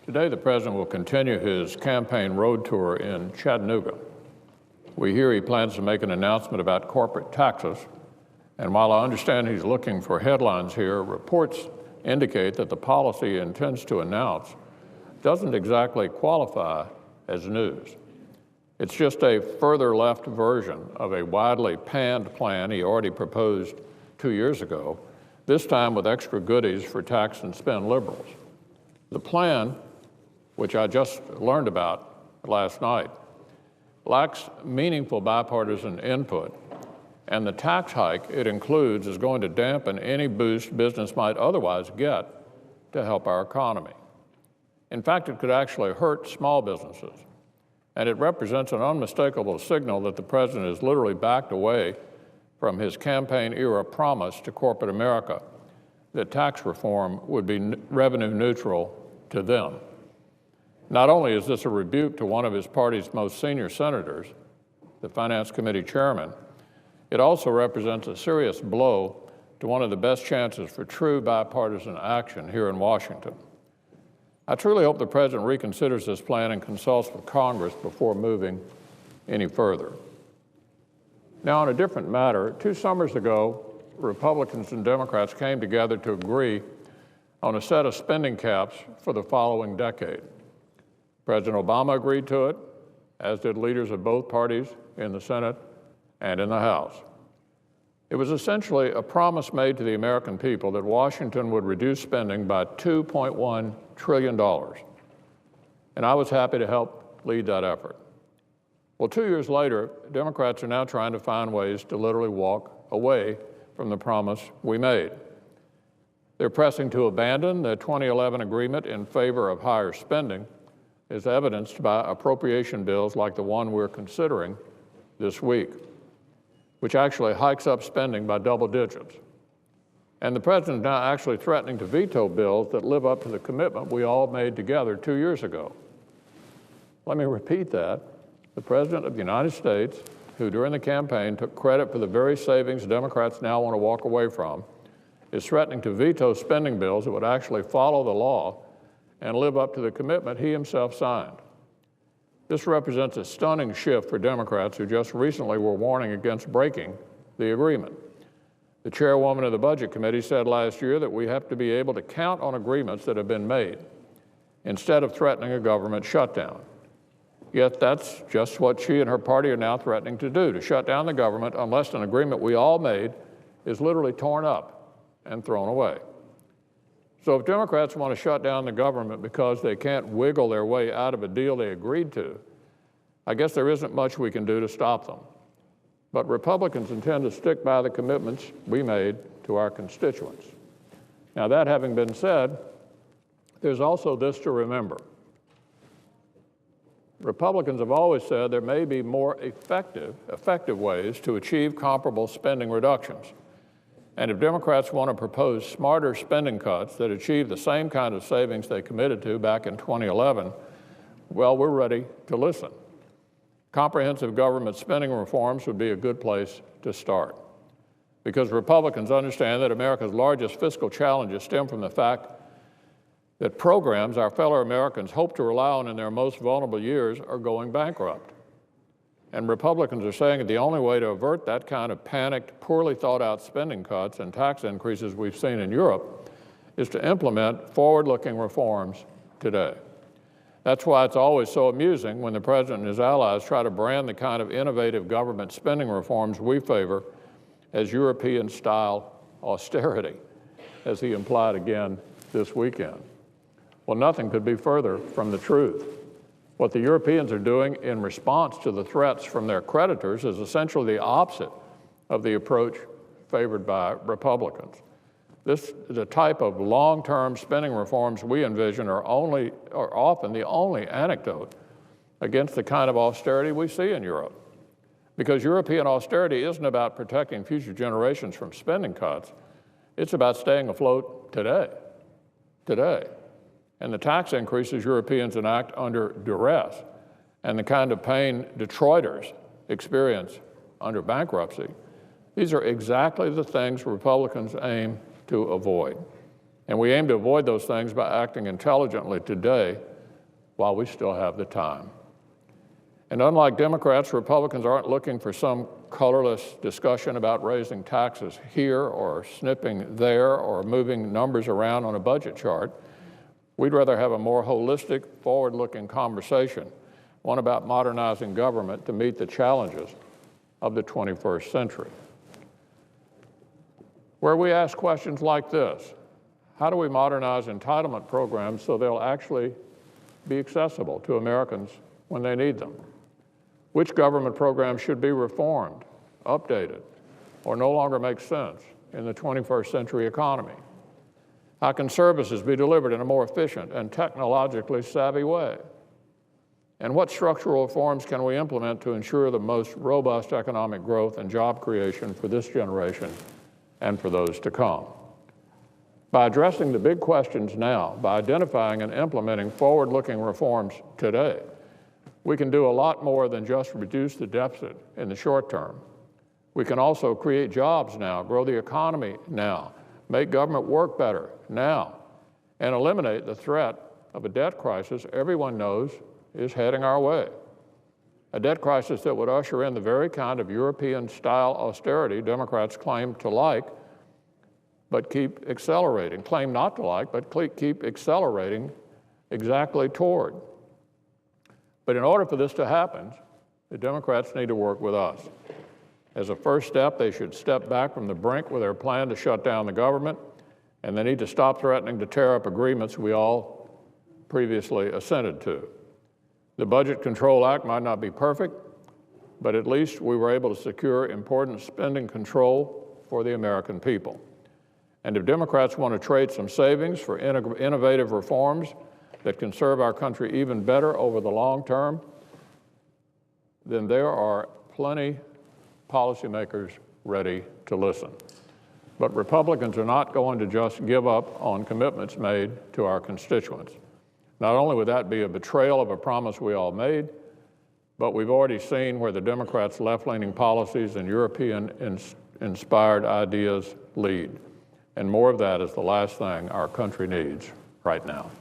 Today, the President will continue his campaign road tour in Chattanooga. We hear he plans to make an announcement about corporate taxes, and while I understand he's looking for headlines here, reports indicate that the policy he intends to announce doesn't exactly qualify as news. It's just a further left version of a widely panned plan he already proposed 2 years ago, this time with extra goodies for tax and spend liberals. The plan, which I just learned about last night, lacks meaningful bipartisan input, and the tax hike it includes is going to dampen any boost business might otherwise get to help our economy. In fact, it could actually hurt small businesses, and it represents an unmistakable signal that the President has literally backed away from his campaign-era promise to corporate America that tax reform would be revenue neutral to them. Not only is this a rebuke to one of his party's most senior senators, the Finance Committee chairman, it also represents a serious blow to one of the best chances for true bipartisan action here in Washington. I truly hope the President reconsiders this plan and consults with Congress before moving any further. Now, on a different matter, 2 summers ago, Republicans and Democrats came together to agree on a set of spending caps for the following decade. President Obama agreed to it, as did leaders of both parties in the Senate and in the House. It was essentially a promise made to the American people that Washington would reduce spending by $2.1 trillion. And I was happy to help lead that effort. Well, 2 years later, Democrats are now trying to find ways to literally walk away from the promise we made. They're pressing to abandon the 2011 agreement in favor of higher spending, as evidenced by appropriation bills like the one we're considering this week, which actually hikes up spending by double digits. And the President is now actually threatening to veto bills that live up to the commitment we all made together 2 years ago. Let me repeat that. The President of the United States, who during the campaign took credit for the very savings Democrats now want to walk away from, is threatening to veto spending bills that would actually follow the law and live up to the commitment he himself signed. This represents a stunning shift for Democrats who just recently were warning against breaking the agreement. The chairwoman of the Budget Committee said last year that we have to be able to count on agreements that have been made instead of threatening a government shutdown. Yet that's just what she and her party are now threatening to do, to shut down the government unless an agreement we all made is literally torn up and thrown away. So if Democrats want to shut down the government because they can't wiggle their way out of a deal they agreed to, I guess there isn't much we can do to stop them. But Republicans intend to stick by the commitments we made to our constituents. Now, that having been said, there's also this to remember. Republicans have always said there may be more effective ways to achieve comparable spending reductions. And if Democrats want to propose smarter spending cuts that achieve the same kind of savings they committed to back in 2011, well, we're ready to listen. Comprehensive government spending reforms would be a good place to start, because Republicans understand that America's largest fiscal challenges stem from the fact that programs our fellow Americans hope to rely on in their most vulnerable years are going bankrupt. And Republicans are saying that the only way to avert that kind of panicked, poorly thought out spending cuts and tax increases we've seen in Europe is to implement forward-looking reforms today. That's why it's always so amusing when the President and his allies try to brand the kind of innovative government spending reforms we favor as European-style austerity, as he implied again this weekend. Well, nothing could be further from the truth. What the Europeans are doing in response to the threats from their creditors is essentially the opposite of the approach favored by Republicans. This is a type of long-term spending reforms we envision are often the only antidote against the kind of austerity we see in Europe. Because European austerity isn't about protecting future generations from spending cuts. It's about staying afloat today. And the tax increases Europeans enact under duress and the kind of pain Detroiters experience under bankruptcy, these are exactly the things Republicans aim to avoid. And we aim to avoid those things by acting intelligently today while we still have the time. And unlike Democrats, Republicans aren't looking for some colorless discussion about raising taxes here or snipping there or moving numbers around on a budget chart. We'd rather have a more holistic, forward-looking conversation, one about modernizing government to meet the challenges of the 21st century, where we ask questions like this: how do we modernize entitlement programs so they'll actually be accessible to Americans when they need them? Which government programs should be reformed, updated, or no longer make sense in the 21st century economy? How can services be delivered in a more efficient and technologically savvy way? And what structural reforms can we implement to ensure the most robust economic growth and job creation for this generation and for those to come? By addressing the big questions now, by identifying and implementing forward-looking reforms today, we can do a lot more than just reduce the deficit in the short term. We can also create jobs now, grow the economy now, make government work better now, and eliminate the threat of a debt crisis everyone knows is heading our way. A debt crisis that would usher in the very kind of European-style austerity Democrats claim to like, but keep accelerating, claim not to like, but keep accelerating exactly toward. But in order for this to happen, the Democrats need to work with us. As a first step, they should step back from the brink with their plan to shut down the government, and they need to stop threatening to tear up agreements we all previously assented to. The Budget Control Act might not be perfect, but at least we were able to secure important spending control for the American people. And if Democrats want to trade some savings for innovative reforms that can serve our country even better over the long term, then there are plenty policymakers ready to listen. But Republicans are not going to just give up on commitments made to our constituents. Not only would that be a betrayal of a promise we all made, but we've already seen where the Democrats' left-leaning policies and European-inspired ideas lead. And more of that is the last thing our country needs right now.